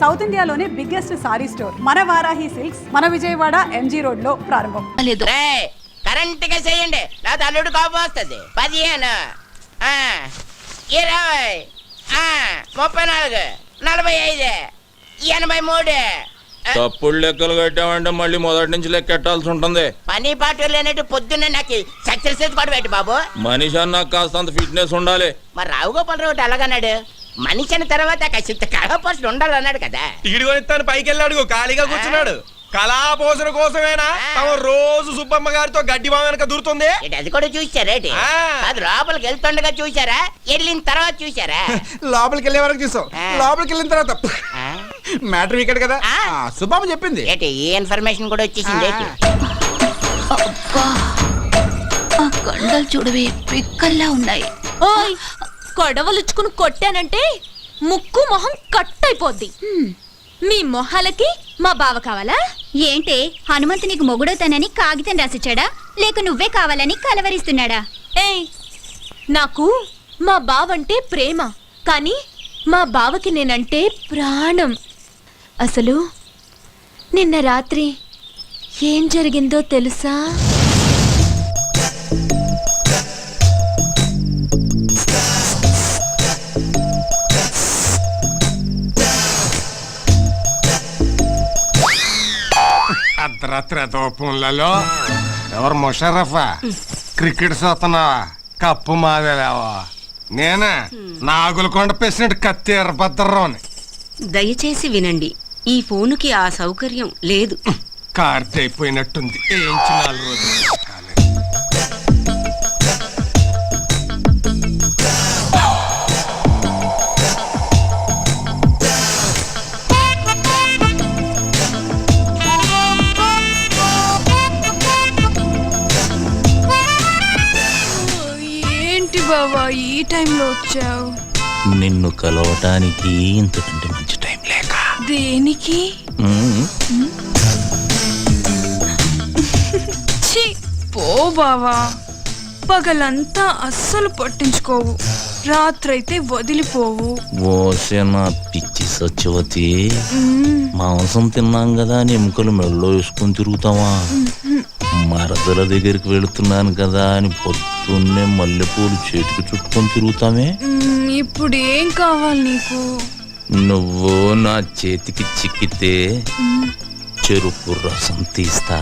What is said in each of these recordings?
South ఇండియాలోనే biggest sorry store మన Varahi silks మన విజయవాడ ఎంజీ రోడ్ లో ప్రారంభం. కరెంట్ గా చేయండి లేదా అల్లుడు కోపం వస్తుంది. 15 20 34 45 83. తప్పుడు లెక్కలు కట్టామంటే మళ్ళీ మొదటి నుంచి లెక్కెట్టాల్సి ఉంటుంది. పని పాటు లేనట్టు పొద్దున్నే నాకు సక్సెస్ కూడా పెట్టి బాబు. మనిషి అన్న కాస్తంత ఫిట్నెస్ ఉండాలి. మరి రావు గోపాల్ రావు అలాగన్నాడు. మనిషి అన్న తర్వాత కాసింత కళాపోషణ ఉండాలన్నాడు కదా. టికెట్ కొనిస్తాను పైకి వెళ్ళాడు ఖాళీగా కూర్చున్నాడు. కళాపోషణ కోసమేనా రోజు సుబ్బమ్మ గారితో గడ్డి మా వెనక దూరుతుంది. అది కూడా చూసారేటి? అది లోపలికి వెళ్తుండగా చూసారా, వెళ్ళిన తర్వాత చూసారా? లోపలికి వెళ్ళే వరకు చూసాం. లోపలికి వెళ్ళిన తర్వాత మ్యాటర్ ఇక్కడ కదా సుబ్బమ్మ చెప్పింది. ఏంటి ఈ ఇన్ఫర్మేషన్ కూడా వచ్చేసింది. కండలు చూడవే పిక్కల్లా ఉన్నాయి. ఓయ్ కొడవలుచ్చుకుని కొట్టానంటే ముక్కు మొహం కట్ అయిపోద్ది. మీ మొహాలకి మా బావ కావాలా ఏంటే హనుమంతు నీకు మొగుడవుతానని కాగితం రాసిచ్చాడా లేక నువ్వే కావాలని కలవరిస్తున్నాడా? ఏయ్ నాకు మా బావంటే ప్రేమ, కానీ మా బావకి నేనంటే ప్రాణం. అసలు నిన్న రాత్రి ఏం జరిగిందో తెలుసా? అర్ధరాత్రి తోపంలలో ఎవరు ముషరఫా క్రికెట్ చూస్తున్నావా? కప్పు మాదేలేవా? నేనే నాగులకొండ ప్రెసిడెంట్ కత్తి ఎర్రభద్రరావుని. దయచేసి వినండి, ఈ ఫోనుకి ఆ సౌకర్యం లేదు. కార్తె అయిపోయినట్టుంది. ఏంచి 4 రోజులు బావా ఈ టైంలో వచ్చావు? నిన్ను కలవటానికి ఇంతకంటే మంచి టైం లేక. దేనికి? పో బావా, పగలంతా అస్సలు పట్టించుకోవు, రాత్రైతే వదిలిపోవు. ఓసేన పిచ్చి సత్యవతి, మాంసం తిన్నాం కదా అని ఎముకలు మెడలో వేసుకొని తిరుగుతావా? మరదల దగ్గరికి వెళుతున్నాను కదా అని పొద్దున్నే మల్లెపూలు చేతికి చుట్టుకొని తిరుగుతామే. ఇప్పుడు ఏం కావాలి నీకు? నువ్వు నా చేతికి చిక్కితే చెరుకు రసం తీస్తా,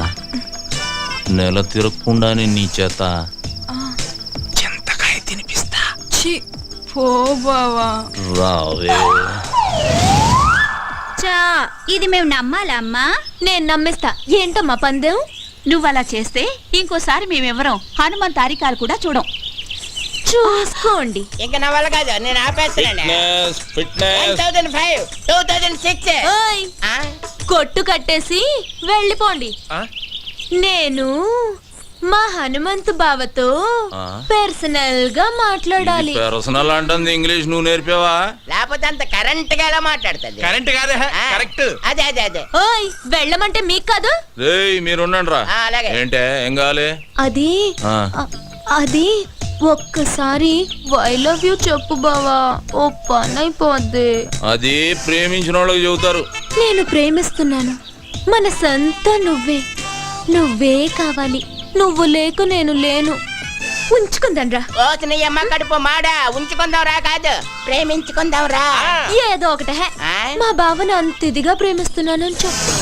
నెల తిరగకుండానే నీ చేత చింతకాయ తినిపిస్తా. పో బావా. రావే. ఇది మేము నమ్మాలా అమ్మా? నేను నమ్మిస్తా. ఏంటమ్మా పందెం? నువ్వలా చేస్తే ఇంకోసారి మేమెవరం హనుమంత్ తారికాలు కూడా చూడం. చూసుకోండి. ఇంకా నా వల్ల కాదు, నేను ఆపేస్తున్నాను. 1005 2006. ఓయ్ కొట్టు కట్టేసి వెళ్ళిపోండి. నేను మా హనుమంతు బావతో పర్సనల్ గా మాట్లాడాలి. పర్సనల్ అంటుంది ఇంగ్లీష్ నువ్వు నేర్పావా? లేకపోతే అంత కరెంట్ గా ఎలా మాట్లాడుతుంది? కరెంట్ కాదే కరెక్ట్. అదే అదే అదే. ఓయ్ వెళ్ళమంటే మీకు కాదు. మీరుండండి రా. అలాగే. ఏంటే ఏం కావాలి? అది ఒక్కసారి ఐ లవ్ యూ చెప్పు బావా, ఓ పని అయిపోద్ది. అది ప్రేమించిన వాళ్ళకి చెబుతారు. నేను ప్రేమిస్తున్నాను, మనసంతా నువ్వే కావాలి. నువ్వు లేకు నేను లేను. ఉంచుకుందాం రా. నీ అమ్మ కడుపు మాడా, ఉంచుకుందాం రా కాదు, ప్రేమించుకుందాం రా. ఏదో ఒకటే. మా బావను అంత ఇదిగా ప్రేమిస్తున్నానని చెప్పు.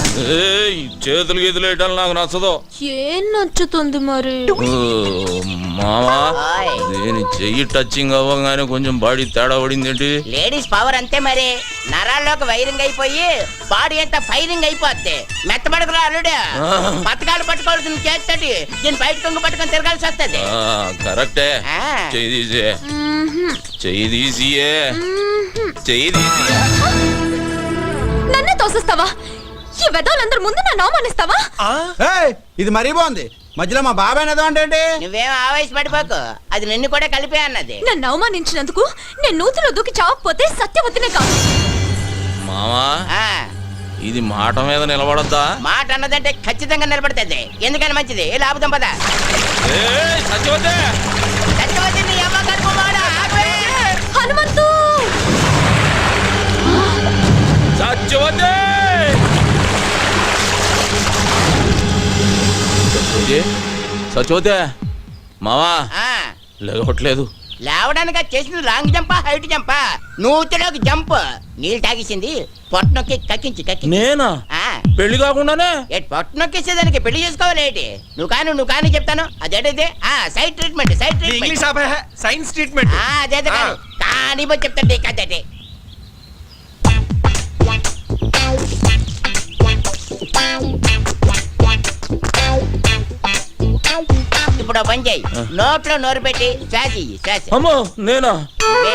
చేతులు గీతులు వేయటం నాకు నచ్చదు. ఏం నచ్చుతుంది మరి? మామా నేను చెయ్యి టచింగ్ అవ్వగానే కొంచెం బాడీ తేడా పడింది. ఏంటి లేడీస్ పవర్ అంతే మరి. నరాల్లోకి వైరింగ్ అయిపోయి బాడీ అంతా ఫైరింగ్ అయిపోద్ది. మెత్తబడుకురా అల్లుడు, పథకాలు పట్టుకోవాల్సిన చేస్తాడు, దీన్ని బయట కొంగు పట్టుకొని తిరగాల్సి వస్తుంది. కరెక్టే. చెయ్యి తీసే, చెయ్యి తీసియే, చెయ్యి తీసి. నన్నే తోసిస్తావా? ఈ వెదవులందరూ ముందు నన్ను అవమానిస్తావా? ఇది మరీ బాగుంది. మధ్యలో మా బాబాయ్ ఏదో అంటే నువ్వేం ఆవేశపడిపోకు, అది నిన్ను కూడా కలిపే అన్నది. నన్ను అవమానించినందుకు నేను నూతిలో దూకి చావకపోతే సత్యవతినే కాదు. మామా ఇది మాట మీద నిలబడద్దా? మాట అన్నదంటే ఖచ్చితంగా నిలబడుతుంది. ఎందుకని మంచిది. లాభం పద. సత్యవతి నీ అమ్మ కడుపు మాడా. హనుమంతు సత్యవతి సచోతే మావా ఆ, లేవట్లేదు. లేవడానికి అది చేసింది లాంగ్ జంపా హైట్ జంపా నూతిలోకి జంప్ నీళ్ళు తాగేసింది పొట్టనొక్కి కక్కించి నేనా ఆ, పెళ్లి కాకుండానే? ఏంటి పొట్టనొక్కేసేదానికి పెళ్లి చేసుకోవాలి ఏంటి నువ్వు కానీ చెప్తాను అదేంటిది సైడ్ ట్రీట్మెంట్ ఇంగ్లీష్ ఆపే సైన్స్ ట్రీట్మెంట్. అదే కానీ పోయి చెప్తాను కదండి. ఇప్పుడు ఓ పని చేయి నోట్లో నోరు పెట్టి శ్వాస ఇయ్యి, శ్వాస అమ్మో నేనా? ఇవే.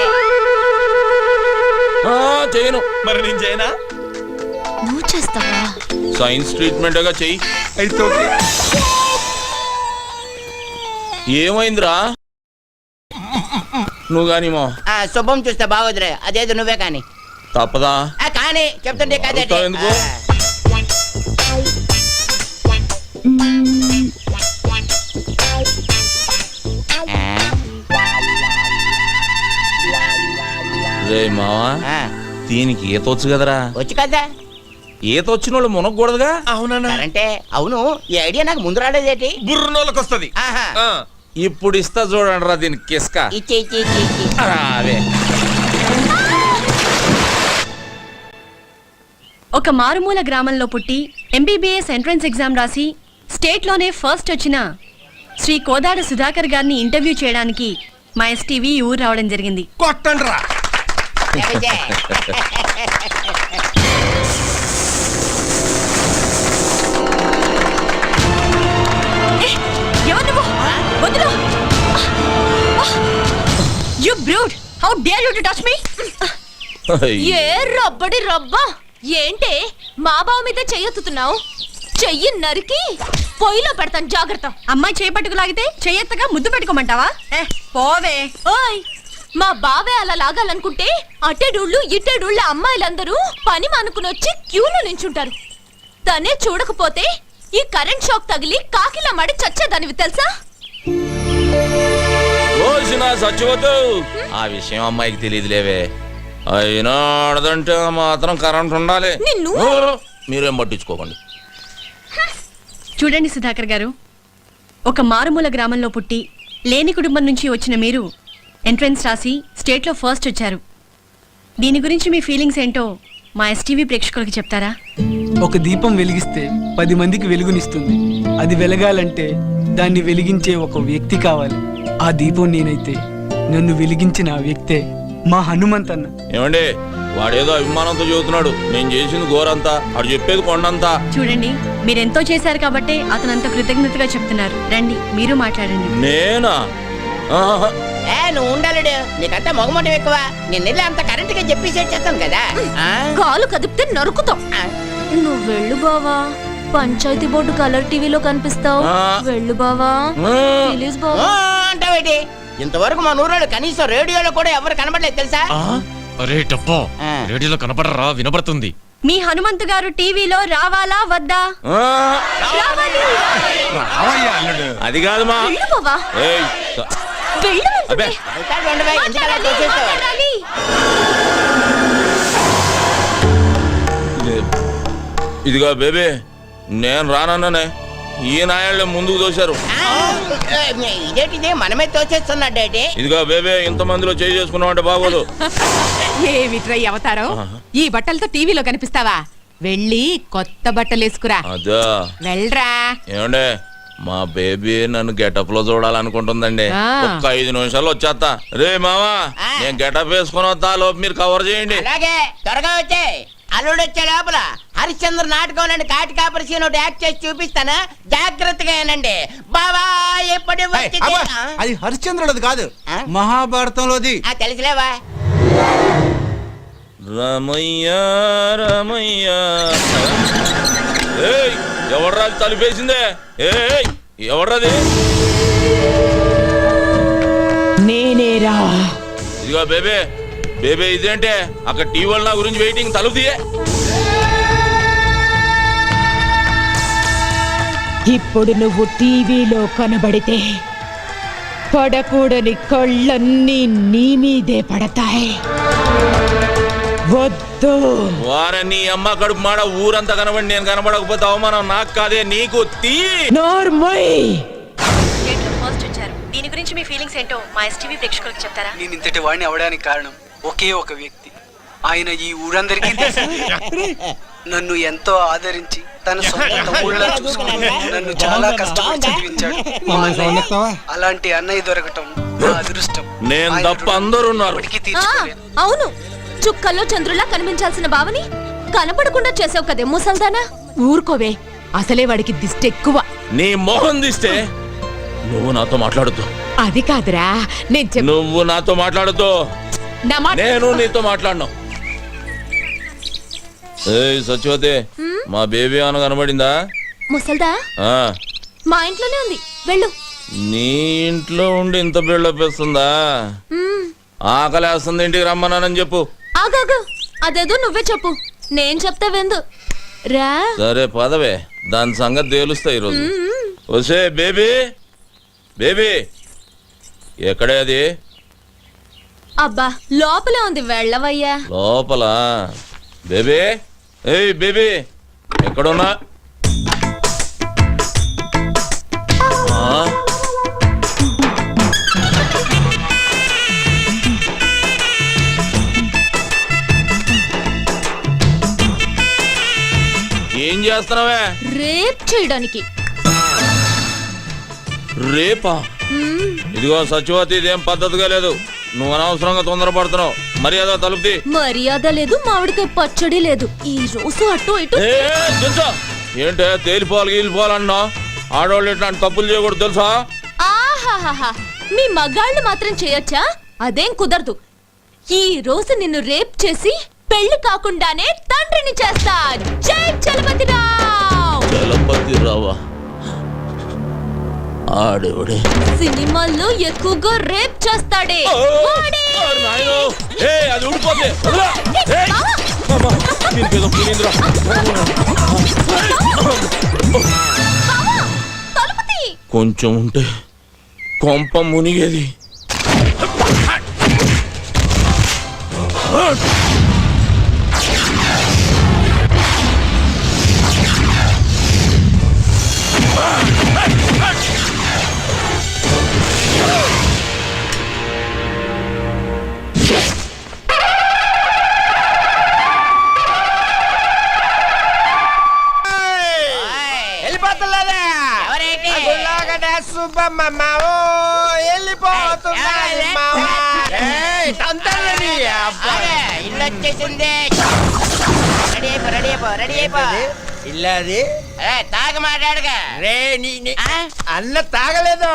చేయను. మరి నేను చేయనా? నువ్వు చేస్తావా? సైన్స్ ట్రీట్మెంట్గా చెయ్యి. అయితే ఓకే. ఏమైందిరా? నువ్వు గాని మా శుభం చూస్తే బాగోదురే అదేదో నువ్వే కానీ తప్పదా? కానీ చెప్తుంటే కదండి. అడుగుతావు ఎందుకు? రే మావా దీనికి ఈత వచ్చు కదరా? వచ్చు కదా ఈత వచ్చిన వాళ్ళు మునగకూడదుగా? అవునా? అంటే అవును ఈ ఐడియా నాకు ముందు రాలేదేటి. బుర్రనోళ్ళకి వస్తుంది. ఆహా. ఇప్పుడు ఇస్తా చూడండి రా దీనికి కిస్క. ఇచ్చి అదే ఒక మారుమూల గ్రామంలో పుట్టి ఎంబీబీఎస్ ఎంట్రన్స్ ఎగ్జామ్ రాసి స్టేట్లోనే ఫస్ట్ వచ్చిన శ్రీ కోదాడ సుధాకర్ గారిని ఇంటర్వ్యూ చేయడానికి మా ఎస్టీవీ ఊరు రావడం జరిగింది. కొట్టండి రా. You brute! How dare you to touch me? ఏ రబ్బడి రబ్బా ఏంటే మా బావ మీద చెయ్యెత్తుతున్నావు? చెయ్యి నరికి పొయ్యిలో పెడతాను జాగ్రత్త. అమ్మాయి చేయి పట్టుకు లాగితే చెయ్యెత్తగా ముద్దు పెట్టుకోమంటావా? పోవే. ఓయ్ మా బావే అలా లాగాలనుకుంటే అట్టేడూళ్ళు ఇట్టేడూళ్ళ అమ్మాయిలందరూ పని మానుకుని వచ్చి క్యూలో నించుంటారు. తనే చూడకపోతే ఈ కరెంట్ షాక్ తగిలి కాకిలా మడి చచ్చేదానివి తెలుసా? సచ్చిపోతూ ఆ విషయం అమ్మాయికి తెలియదులేవే. అయినా ఆడదంటే మాత్రం కరెంట్ ఉండాలి. నిన్ను మీరేం పట్టించుకోకండి. చూడండి సుధాకర్ గారు, ఒక మారుమూల గ్రామంలో పుట్టి లేని కుటుంబం నుంచి వచ్చిన మీరు ఎంట్రన్స్ రాసి స్టేట్లో ఫస్ట్ వచ్చారు. దీని గురించి మీ ఫీలింగ్స్ ఏంటో మా ఎస్టీవీ ప్రేక్షకులకి చెప్తారా? ఒక దీపం వెలిగిస్తే 10 మందికి వెలుగునిస్తుంది. అది వెలగాలంటే దాన్ని వెలిగించే ఒక వ్యక్తి కావాలి. ఆ దీపం నేనైతే నన్ను వెలిగించిన ఆ వ్యక్తే మా హనుమంతన్న. ఏమండి వాడేదో అభిమానంతో చెబుతున్నాడు. నేను చేసింది ఘోరంతా, అడు చెప్పేది కొండంతా. చూడండి మీరెంతో చేశారు కాబట్టి అతను అంత కృతజ్ఞతగా చెప్తున్నారు. రండి మీరు మాట్లాడండి. నేనా? నువ్వు ఉండాలడు నీకంతా మొగమటం ఎక్కువ. నేను వెళ్ళి అంత కరెంట్ గా చెప్పి సెట్ చేస్తాను కదా. కాలు కదిపితే నరుకుతాం. నువ్వు వెళ్ళు బావా, పంచాయతీ బోర్డు కలర్ టీవీలో కనిపిస్తావు. వెళ్ళు బావా ప్లీజ్ బావా. అంటావేటి? ఇంతవరకు మా నూరాలు కనీసం రేడియోలో కూడా ఎవరు కనబడలేదు తెలుసా? అరే టప్పో రేడియోలో కనపడరా, వినపడుతుంది. మీ హనుమంతు గారు టీవీలో రావాలా వద్దా? అది కాదు మా. వెళ్ళు బావా. ఏయ్, వెళ్ళు అబ్బే అవుతాడు ఉండవే, ఎందుకు అలా తోసేస్తావు? మాట్లాడాలి. ఇదిగో బేబీ నేను రానన్నానే, ఈ నాయాళ్ళే ముందుకు దోశారు. ఇదేంటిది మనమే తోచేస్తున్నాడేటి? ఇదిగో బేబీ ఇంత మందిలో చేయి చేసుకున్నావు అంటే బాగోదు. ఏమిట్రై అవతారం? ఈ బట్టలతో టీవీలో కనిపిస్తావా? వెళ్ళి కొత్త బట్టలు వేసుకురా. అదా వెళ్ళరా. ఏమండే మా బేబీ నన్ను గెటప్ లో చూడాలనుకుంటుందండి. ఒక్క 5 నిమిషాలు వచ్చేస్తా. రే మావా నేను గెటప్ వేసుకుని వస్తా, లోపు మీరు కవర్ చేయండి. అలాగే త్వరగా వచ్చే. అల్లుడు వచ్చే లోపల హరిశ్చంద్ర నాటకం కాటి కాపరి సీన్ ఒకటి యాక్ట్ చేసి చూపిస్తాను, జాగ్రత్తగా ఏనండి బావా. ఎప్పుడు అది హరిశ్చంద్రుడు కాదు, మహాభారతంలోది. తెలుసులేవా? రమయ్య రమయ్య. ఏయ్ ఎవడ్రాది తలుపేసిందే? ఏయ్ ఎవడ్రాది? నేనేరా. ఇదిగో బేబే బేబే ఇదేంటే అక్కడ టీవీ నా గురించి వెయిటింగ్, తలుపు తీయే. ఇప్పుడు నువ్వు టీవీలో కనబడితే పడకూడని కళ్ళన్నీ నీ మీదే పడతాయి. వద్దు. వారే నీ అమ్మ కడుపు మాడ ఊరంతా కనబడి నేను కనబడకపోతే అవమానం నాకు కాదే నీకు. తీ నోర్మై. దీని గురించి మీ ఫీలింగ్స్ ఏంటో మా ఎస్టీవీ ప్రేక్షకులకు చెప్తారా? నేను ఇంతటి వాడిని అవడానికి కారణం ఒకే ఒక వ్యక్తి. ఆయన ఈ ఊరందరికీ తెలుసు. నన్ను ఎంతో ఆదరించి తన సొంత తమ్ముళ్ళ చూసుకుని నన్ను చాలా కష్టపడి చదివించాడు. అలాంటి అన్నయ్య దొరకటం నా అదృష్టం. నేను తప్ప అందరూ ఉన్నారు. అవును, చుక్కల్లో చంద్రులా కనిపించాల్సిన బావని కనపడకుండా చేసావు కదే ముసల్దానా. ఊరుకోవే, అసలే వాడికి దిష్టి ఎక్కువ. నీ మొహం తీస్తే నువ్వు నాతో మాట్లాడుతూ. అది కాదురా, నువ్వు నాతో మాట్లాడుతూ, నేను నీతో మాట్లాడను. ఏయ్ సత్యవతి, మా బేబీ అన్న కనబడిందా? ముసల్దా మా ఇంట్లోనే ఉంది, వెళ్ళు. నీ ఇంట్లో ఉండి ఇంత బిల్డప్ వేస్తుందా? ఆకలేస్తుంది, ఇంటికి రమ్మన్నానని చెప్పు. ఆగాగు, అదేదో నువ్వే చెప్పు, నేను చెప్తా వెందు రా. సరే పదవే, దాని సంగతి తేలుస్తా ఈరోజు. వసే బేబీ, బేబీ ఎక్కడే అది? అబ్బా లోపలే ఉంది, వెళ్ళవయ్యా. లోపల? బేబీ, ఏయ్ బేబీ ఎక్కడున్నా? ఏం చేస్తున్నావే? రేప్ చేయడానికి. రేపా? ఇదిగో సత్యవతి, ఇదేం పద్ధతిగా లేదు. నువ్వు అనవసరంగా తొందరపడుతున్నావు. మర్యాద తలుపుతి. మర్యాద లేదు, మామిడికాయ పచ్చడి లేదు. ఈ రోజు అటు ఇటు. ఏంటే తేలిపోవాలి గీలిపోవాలన్నా? ఆడవాళ్ళు ఇట్లాంటి తప్పులు చేయకూడదు తెలుసా? ఆహాహా, మీ మగాళ్ళు మాత్రం చేయొచ్చా? అదేం కుదరదు. ఈ రోజు నిన్ను రేప్ చేసి పెళ్లి కాకుండానే తండ్రిని చేస్తా. జై చలపతిరావు. చలపతిరావా? ఆడేవాడే సినిమాల్లో ఎక్కువగా రేప్ చేస్తాడే. అది ఊడిపోతే కొంచెం ఉంటే కొంప మునిగేది. ఇల్లది తాగి మాట్లాడగా రే. అన్న తాగలేదు,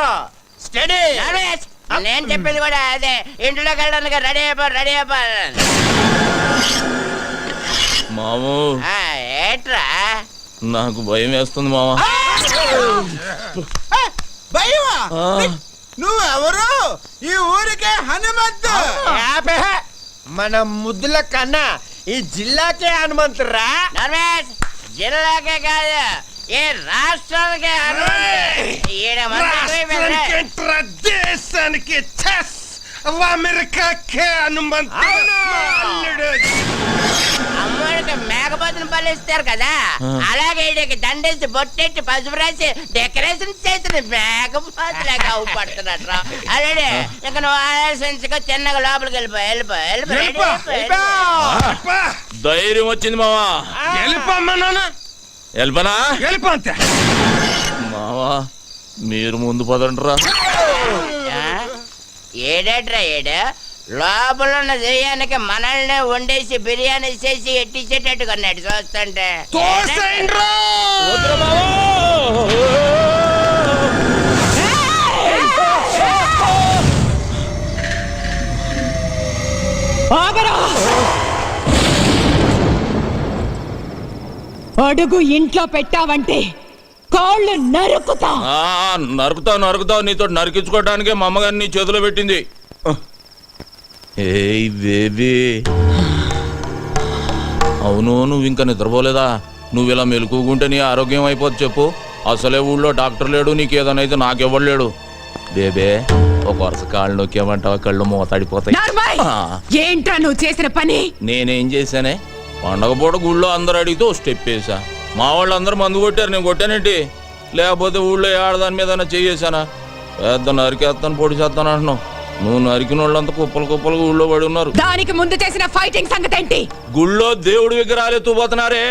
స్టడీ. నేను చెప్పేది కూడా అదే, ఇంట్లోకి వెళ్ళడానికి రెడీ అయిపో, రెడీ అయిపో. మామూ ఏట్రా? నాకు భయం వేస్తుంది మావా. భయమా? నువ్వెవరు? ఈ ఊరికే హనుమంతు. మన ముద్దుల కన్నా ఈ జిల్లాకే హనుమంతురా. జిల్లాకే కాదు, ఏ రాష్ట్రానికే దేశానికి అమెరికాకే హనుమంతు. అమ్మడికి మేకపోతుని పలిస్తారు కదా, అలాగే ఈడికి దండేసి బొట్టెట్టి పసుపు రాసి డెకరేషన్ చేసిన మేకపోతులాగా అవుపడుతున్నట్టు. అలాగే ఇక నువ్వు ఆలోచించుకో, చిన్నగా లోపలికి వెళ్ళిపో, వెళ్ళిపో, వెళ్ళిపో. ధైర్యం వచ్చింది మావా. వెళ్ళిపోనా? వెళ్ళిపోతే మావా మీరు ముందు పదండ్రా. ఏడేట్రా ఏడు? లోపల ఉన్న దెయ్యానికి మనల్ని వండేసి బిర్యానీ చేసి ఎట్టించేటట్టు కొన్నాడు చూస్తుంటే. అడుగు ఇంట్లో పెట్టావంటే కాళ్ళు నరుకుతా. నరుకుతావు నరుకుతావు, నీతో నరికించుకోవడానికే మా అమ్మగారిని నీ చేతిలో పెట్టింది. ఏయ్ బేబీ, అవును నువ్వు ఇంకా నిద్రపోలేదా? నువ్వు ఇలా మెలుకుంటే నీ ఆరోగ్యం అయిపోద్ది చెప్పు. అసలే ఊళ్ళో డాక్టర్ లేడు, నీకేదనైతే నాకెవ్వలేడు. బేబే ఒక వరుస కాళ్ళు నొక్కేమంటావా? కళ్ళు మోతాడిపోతాయి. ఏంట్రా నువ్వు చేసిన పని? నేనేం చేశానే? పండగ పూట గుళ్ళో అందరు అడిగితే స్టెప్ వేసా. మా వాళ్ళు అందరూ మందు కొట్టారు, నేను కొట్టానేంటి? లేకపోతే ఊళ్ళో ఆడదాని మీద చేసానా? పెద్ద నరికేస్తాను పొడి చేస్తాను అంటున్నావు. నువ్వు నరికిన వాళ్ళంతా కుప్పలు కుప్పలు ఊళ్ళో పడి ఉన్నారు. దానికి ముందు చేసిన ఫైటింగ్ సంగతి ఏంటి? గుళ్ళో దేవుడి విగ్రహాలు ఎత్తుపోతున్నారే,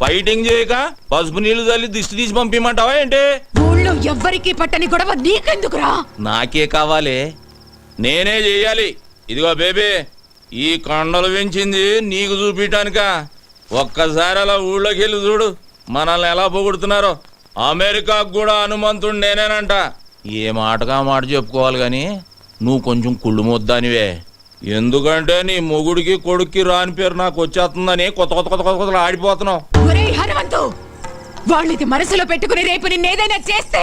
ఫైటింగ్ చేయక పసుపు నీళ్లు చల్లి దిష్టి తీసి పంపిమంటావా ఏంటి? ఊళ్ళో ఎవ్వరికి పట్టని గొడవ నీకెందుకురా? నాకే కావాలి, నేనే చెయ్యాలి. ఇదిగో బేబీ, ఈ కొండలు పెంచింది నీకు చూపించటానిక. ఒక్కసారి అలా ఊళ్ళోకి వెళ్ళి చూడు, మనల్ని ఎలా పొగుడుతున్నారో. అమెరికాకు కూడా హనుమంతుడు నేనేనంట. ఏ మాటగా మాట చెప్పుకోవాలి గాని నువ్వు కొంచెం కుళ్ళు మొద్దానివే. ఎందుకంటే నీ మొగుడికి కొడుక్కి రాని పేరు నాకు వచ్చేస్తుందని కొత్త కొత్త కొత్త కొత్త ఆడిపోతున్నావు. ఒరేయ్ హనుమంతు, వాళ్ళది మనసులో పెట్టుకుని రేపు నిన్నేదైనా చేస్తే?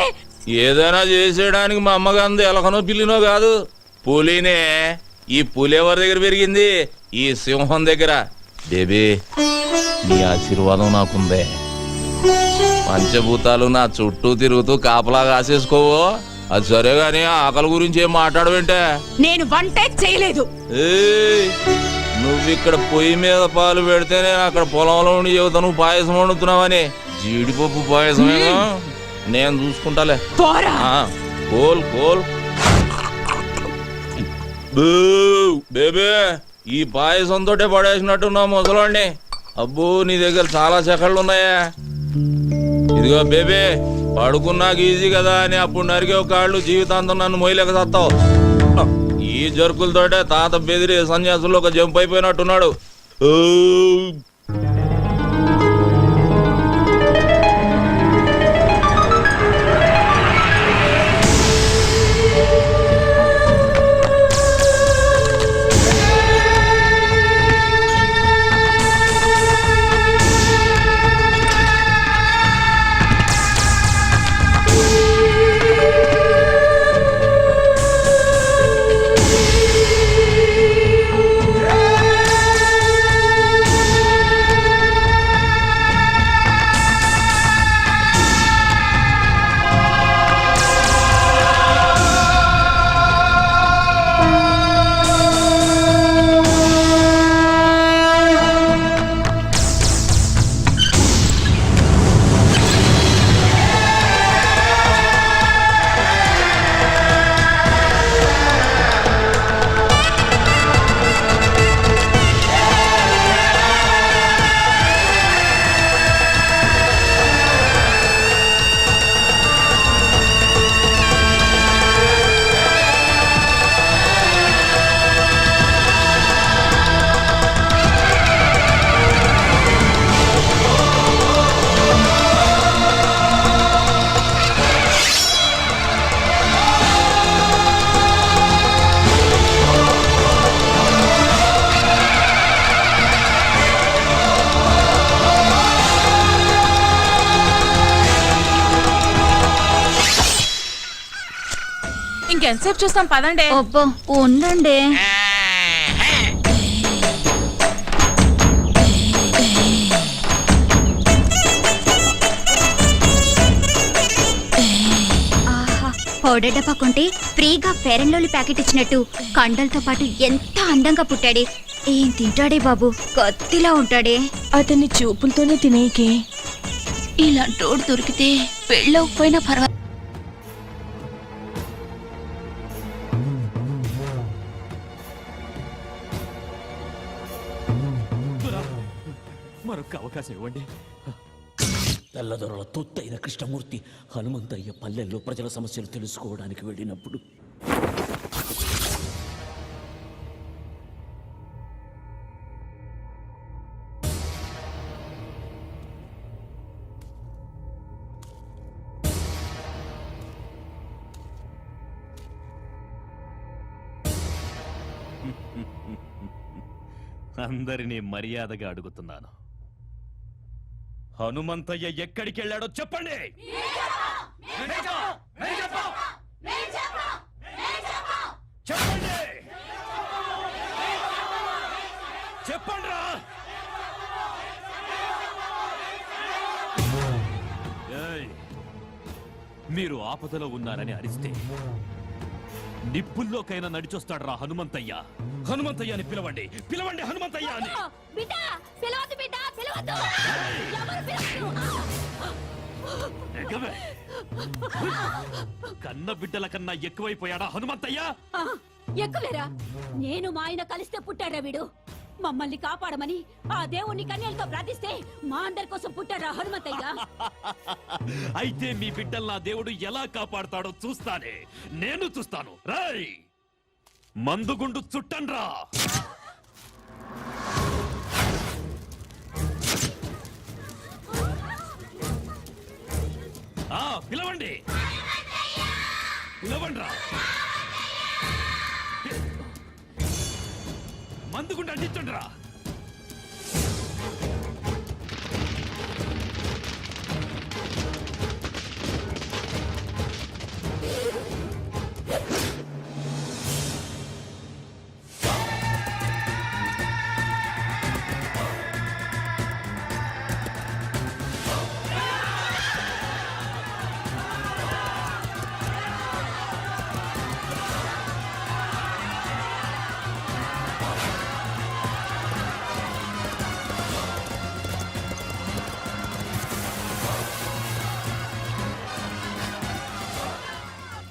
ఏదైనా చేసేయడానికి మా అమ్మగాంది ఎలకనో పిల్లినో కాదు, పులినే. ఈ పులి ఎవరి దగ్గర పెరిగింది? ఈ సింహం దగ్గర. బేబీ, నీ ఆశీర్వాదం నాకుందే. పంచభూతాలు నా చుట్టూ తిరుగుతూ కాపలా కాసేసుకోవు. అది సరే గాని ఆకలి గురించి ఏం మాట్లాడవేంటే? నేను వంటే చేయలేదు. నువ్వు ఇక్కడ పొయ్యి మీద పాలు పెడితే నేను అక్కడ పొలంలో ఉండి చెబుతా నువ్వు పాయసం వండుతున్నావని. జీడిపప్పు పాయసమేగా, నేను చూసుకుంటాలే. Coal coal. బేబే, ఈ పాయసంతో పడేసినట్టున్నా ముసలాండి. అబ్బో, నీ దగ్గర చాలా సెకళ్ళు ఉన్నాయా? ఇదిగో బేబే, పడుకున్నాక ఈజీ కదా అని అప్పుడు నరికే కాళ్ళు జీవితాంతం నన్ను మొయ్యలేక సత్తావు. ఈ జరుకులతోటే తాత బెదిరి సన్యాసుల్లో ఒక జంప్ అయిపోయినట్టున్నాడు. ఇంకెంతసేపు చూస్తాం, పదండి. అబ్బో ఉండండి. పౌడర్ డబ్బా కొంటే ఫ్రీగా ఫెయిర్ అండ్ లవ్లీ ప్యాకెట్ ఇచ్చినట్టు కండలతో పాటు ఎంత అందంగా పుట్టాడే. ఏం తింటాడే బాబు, కత్తిలా ఉంటాడే. అతన్ని చూపులతోనే తినేకే. ఇలాంటోడు దొరికితే పెళ్ళవకపోయినా పర్వాలేదు. మరొక అవకాశం ఇవ్వండి. తెల్లదొరల తొత్తైన కృష్ణమూర్తి హనుమంతయ్య పల్లెల్లో ప్రజల సమస్యలు తెలుసుకోవడానికి వెళ్ళినప్పుడు అందరినీ మర్యాదగా అడుగుతున్నాను, హనుమంతయ్య ఎక్కడికి వెళ్ళాడో చెప్పండి. చెప్పండి రా. మీరు ఆపదలో ఉన్నారని అరిస్తే నిప్పుల్లోకైనా నడిచొస్తాడు రా హనుమంతయ్య. హనుమంతయ్య అని పిలవండి, పిలవండి హనుమంతయ్య అని. కన్న బిడ్డల కన్నా ఎక్కువైపోయాడా హనుమంతయ్య? ఎక్కువేరా. నేను మా ఆయన కలిస్తే పుట్టాడా వీడు. మమ్మల్ని కాపాడమని ఆ దేవుణ్ణి కన్యలతో ప్రార్థిస్తే మా అందరి కోసం పుట్టాడా హనుమంతయ్య. అయితే మీ బిడ్డల్ని ఆ దేవుడు ఎలా కాపాడుతాడో చూస్తానే, నేను చూస్తాను. రేయ్, మందుగుండు చుట్టండ్రా. పిలవండి, పిలవండ్రా. మందుగుండు అంటించండ్రా.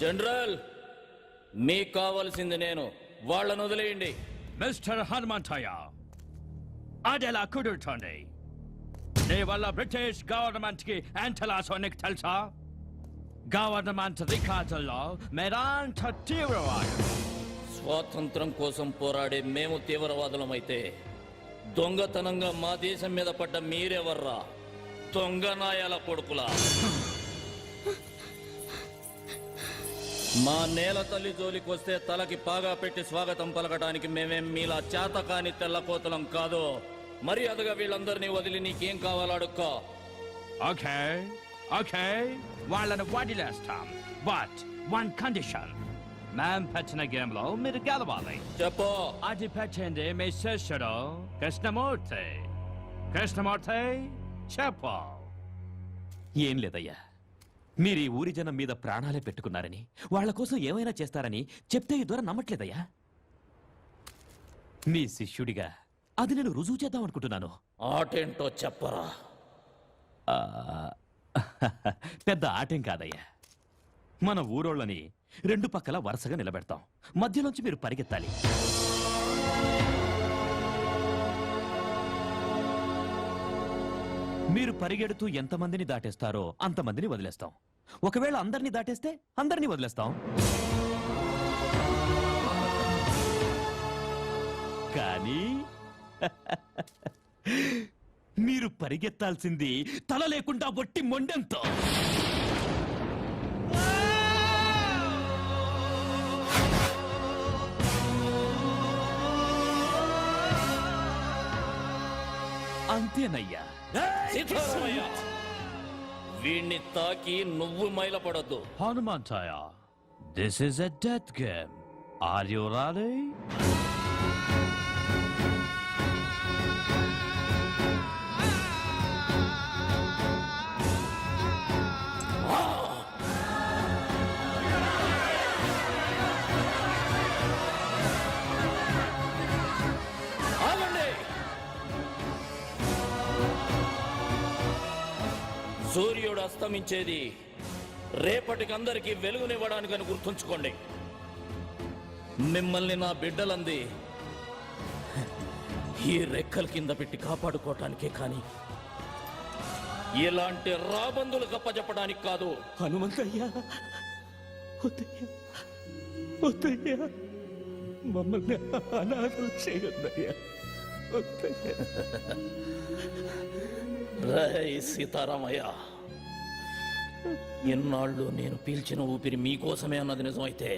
జనరల్, మీకు కావాల్సింది నేను, వాళ్ళను వదిలేయండి. మిస్టర్ హనుమంతయ్య, అదెలా కుదురుతోంది? నీ వల్ల బ్రిటిష్ గవర్నమెంట్ కి ఎంతలాసో నీకు తెలుసా? గవర్నమెంట్ రికార్డుల్లో మీరంత తీవ్రవాదు. స్వాతంత్రం కోసం పోరాడే మేము తీవ్రవాదులమైతే దొంగతనంగా మా దేశం మీద పడ్డ మీరెవర్రా? దొంగ నాయాల కొడుకులా. మా నేల తల్లి జోలికి వస్తే తలకి పాగా పెట్టి స్వాగతం పలకడానికి మేమేం మీలా చేతకాని తెల్లకోతలం కాదు. మర్యాదగా వీళ్ళందరినీ వదిలి నీకేం కావాలో అడుక్కో. ఓకే ఓకే, వాళ్ళని వదిలేస్తాం. బట్ వన్ కండిషన్, మేం పెట్టిన గేమ్ లో మీరు గెలవాలి. చెప్పు. అది పెట్టింది మీ శిష్యుడు కృష్ణమూర్తి. కృష్ణమూర్తి, చెప్పు. ఏం లేదయ్యా, మీరు ఈ ఊరి జనం మీద ప్రాణాలే పెట్టుకున్నారని, వాళ్ల కోసం ఏమైనా చేస్తారని చెప్తే ఈ ద్వారా నమ్మట్లేదయ్యా. మీ శిష్యుడిగా అది నేను రుజువు చేద్దాం అనుకుంటున్నాను. ఆటేంటో చెప్పరా. పెద్ద ఆటేం కాదయ్యా. మన ఊరోళ్ళని రెండు పక్కల వరుసగా నిలబెడతాం. మధ్యలోంచి మీరు పరిగెత్తాలి. మీరు పరిగెడుతూ ఎంతమందిని దాటేస్తారో అంతమందిని వదిలేస్తాం. ఒకవేళ అందరినీ దాటేస్తే అందరినీ వదిలేస్తాం. కానీ మీరు పరిగెత్తాల్సింది తల లేకుండా ఒట్టి మొండెంతో. అంతేనయ్యా. వీణ్ణి తాకి నువ్వు మైలపడద్దు. Hanumanthaiah, this is a death game. Are you ready? సూర్యుడు అస్తమించేది రేపటికి అందరికీ వెలుగునివ్వడానికని గుర్తుంచుకోండి. మిమ్మల్ని నా బిడ్డలంది ఈ రెక్కల కింద పెట్టి కాపాడుకోవటానికే కానీ ఇలాంటి రాబందులు కప్పచెప్పడానికి కాదు. హనుమంతయ్యా, వద్దయ్యా, మమ్మల్ని అనాథలు చేయొద్దయ్యా. రై సీతారామయ్య, ఎన్నాళ్ళు నేను పీల్చిన ఊపిరి మీకోసమే అన్నది నిజమైతే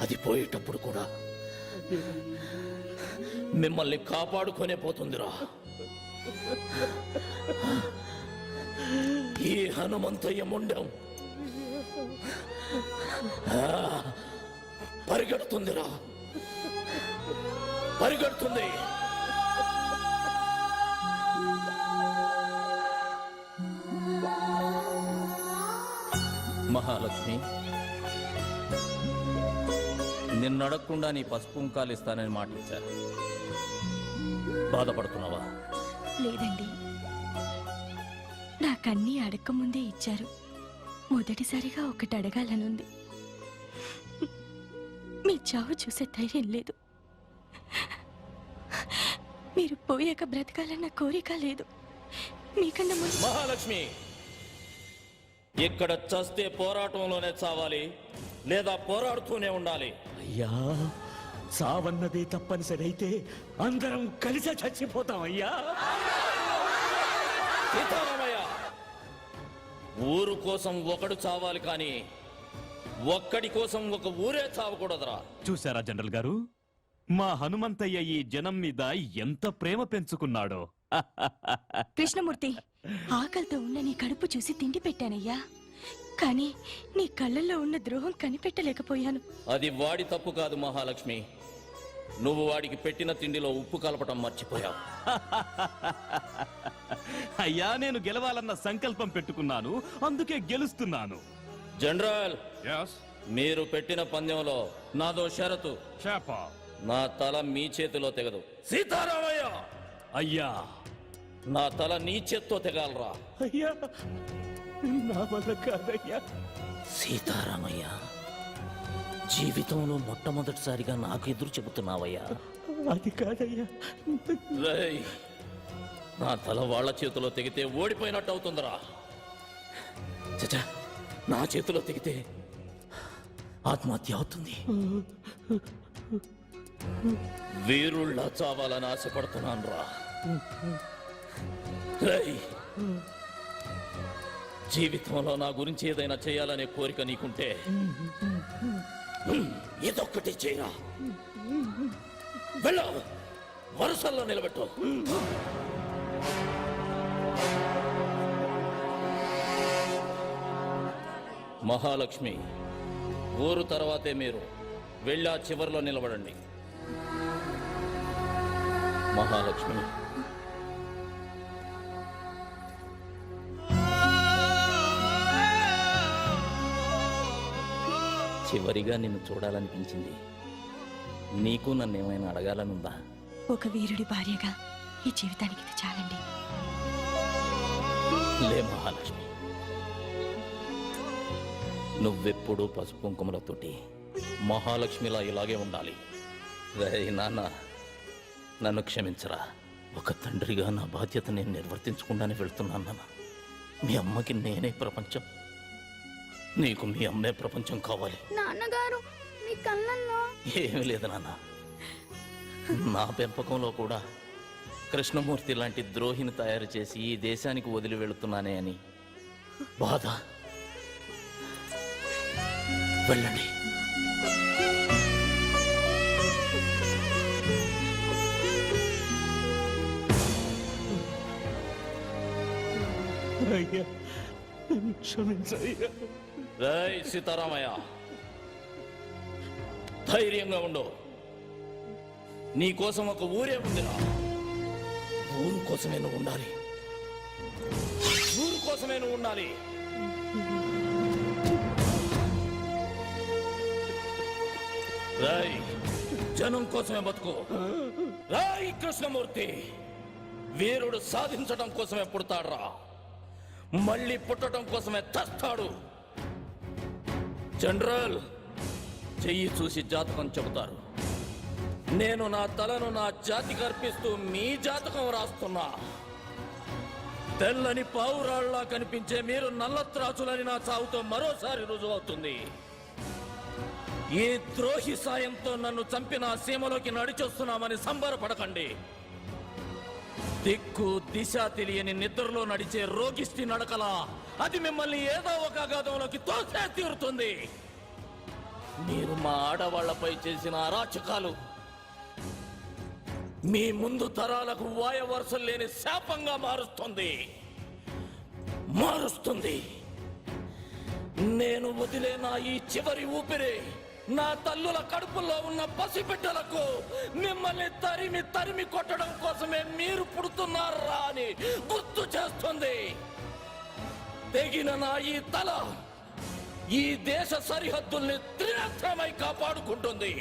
అది పోయేటప్పుడు కూడా మిమ్మల్ని కాపాడుకొనే పోతుందిరా. ఈ హనుమంతయ్య ముండం పరిగెడుతుందిరా, పరిగెడుతుంది. మహాలక్ష్మి, నిన్నడగకుండా నీ పసుపు కుంకాలు ఇస్తానని మాట ఇచ్చారు. బాధపడుతున్నావా? లేదండి, నా నాకన్నీ అడగకముందే ఇచ్చారు. మొదటిసారిగా ఒకటి అడగాలనుంది. మీ చావు చూసే ధైర్యం లేదు. మీరు పోయాక బ్రతకాలన్న కోరిక లేదు. మీకన్నా ముందు మహాలక్ష్మి, ఇక్కడ చస్తే పోరాటంలోనే చావాలి, లేదా పోరాడుతూనే ఉండాలి. అయ్యా, చావన్నదే తప్పనిసరి అయితే అందరం కలిసే చచ్చిపోతాం అయ్యా. సీతారామయ్య, ఊరు కోసం ఒకడు చావాలి కానీ ఒక్కడి కోసం ఒక ఊరే చావకూడదురా. చూసారా జనరల్ గారు, మా హనుమంతయ్య ఈ జనం మీద ఎంత ప్రేమ పెంచుకున్నాడో. కృష్ణమూర్తి, ఆకలితో ఉన్న నీ కడుపు చూసి తిండి పెట్టానయ్యా, కానీ నీ కళ్ళల్లో ఉన్న ద్రోహం కనిపెట్టలేకపోయాను. అది వాడి తప్పు కాదు మహాలక్ష్మి, నువ్వు వాడికి పెట్టిన తిండిలో ఉప్పు కలపటం మర్చిపోయావు. అయ్యా, నేను గెలవాలన్న సంకల్పం పెట్టుకున్నాను, అందుకే గెలుస్తున్నాను. జనరల్, మీరు పెట్టిన పందెంలో నాదో షరతు. నా తల మీ చేతిలో తెగదు. సీతారామయ్య, అయ్యా, నా తల నీ చేత్తో తెగాలరా. అయ్యా, నా వల్ల కాదయ్యా. సీతారామయ్య, జీవితంలో మొట్టమొదటిసారిగా నాకు ఎదురు చెబుతున్నావయ్యా. అది కాదయ్యా. రేయ్, నా తల వాళ్ళ చేతిలో తెగితే ఓడిపోయినట్టు అవుతుందిరా. చచ్చా, నా చేతిలో తెగితే ఆత్మహత్య అవుతుంది. వీరుళ్ళ చావాలని ఆశపడుతున్నాను రా. రేయ్, జీవితంలో నా గురించి ఏదైనా చేయాలనే కోరిక నీకుంటే ఇదొక్కటి చేయరా. వెళ్ళ, వరుసల్లో నిలబెట్టు. మహాలక్ష్మి, ఊరు తర్వాతే మీరు వెళ్ళి ఆ చివరిలో నిలబడండి. మహాలక్ష్మి, చివరిగా నిన్ను చూడాలనిపించింది. నీకు నన్ను ఏమైనా అడగాలనుందా? ఒక వీరుడి భార్యగా ఈ జీవితానికి ఇది చాలండి. లే మహాలక్ష్మి, నువ్వెప్పుడూ పసుపు కుంకుమలతోటి మహాలక్ష్మిలా ఇలాగే ఉండాలి. రేయ్ నాన్న, నన్ను క్షమించరా. ఒక తండ్రిగా నా బాధ్యత నేను నిర్వర్తించకుండానే వెళ్తున్నాను నాన్న. మీ అమ్మకి నేనే ప్రపంచం, నీకు మీ అమ్మే ప్రపంచం కావాలి. నాన్నగారు, మీ కళ్ళల్లో ఏమీ లేదు నాన్న, నా పెంపకంలో కూడా కృష్ణమూర్తి లాంటి ద్రోహిని తయారు చేసి ఈ దేశానికి వదిలి వెళుతున్నానే అని బాధ. వెళ్ళండి. అయ్యా, క్షమించయ్యా. రేయ్ సీతారామయ్య, ధైర్యంగా ఉండు. నీ కోసం ఒక ఊరే ఉందిరా. ఊరు కోసమే నువ్వు ఉండాలి, ఊరు కోసమే నువ్వు ఉండాలి. రాయ్, జనం కోసమే బతుకు. రాయ్ కృష్ణమూర్తి, వీరుడు సాధించడం కోసమే పుడతాడురా, మళ్ళీ పుట్టడం కోసమే చస్తాడు. జనరల్, చెయ్యి చూసి జాతకం చెబుతారు. నేను నా తలను నా జాతికి అర్పిస్తూ మీ జాతకం రాస్తున్నా. తెల్లని పావురాళ్లా కనిపించే మీరు నల్లత్రాచులని నా చావుతో మరోసారి రుజువవుతుంది. ఈ ద్రోహి సాయంతో నన్ను చంపిన సీమలోకి నడిచొస్తున్నామని సంబరపడకండి. దిక్కు దిశ తెలియని నిద్రలో నడిచే రోగిష్టి నడకలా అది మిమ్మల్ని ఏదో ఒక అగాధంలోకి తోసే తీరుతుంది. మీరు మా ఆడవాళ్లపై చేసిన అరాచకాలు మీ ముందు తరాలకు వాయవరుసలు లేని శాపంగా మారుస్తుంది. నేను వదిలే నా ఈ చివరి ఊపిరి నా తల్లుల కడుపుల్లో ఉన్న పసిబిడ్డలకు మిమ్మల్ని తరిమి తరిమి కొట్టడం కోసమే మీరు పుడుతున్నారా అని గుర్తు చేస్తుంది. తెగిన నా ఈ తల ఈ దేశ సరిహద్దుల్ని త్రినేత్రమై కాపాడుకుంటుంది.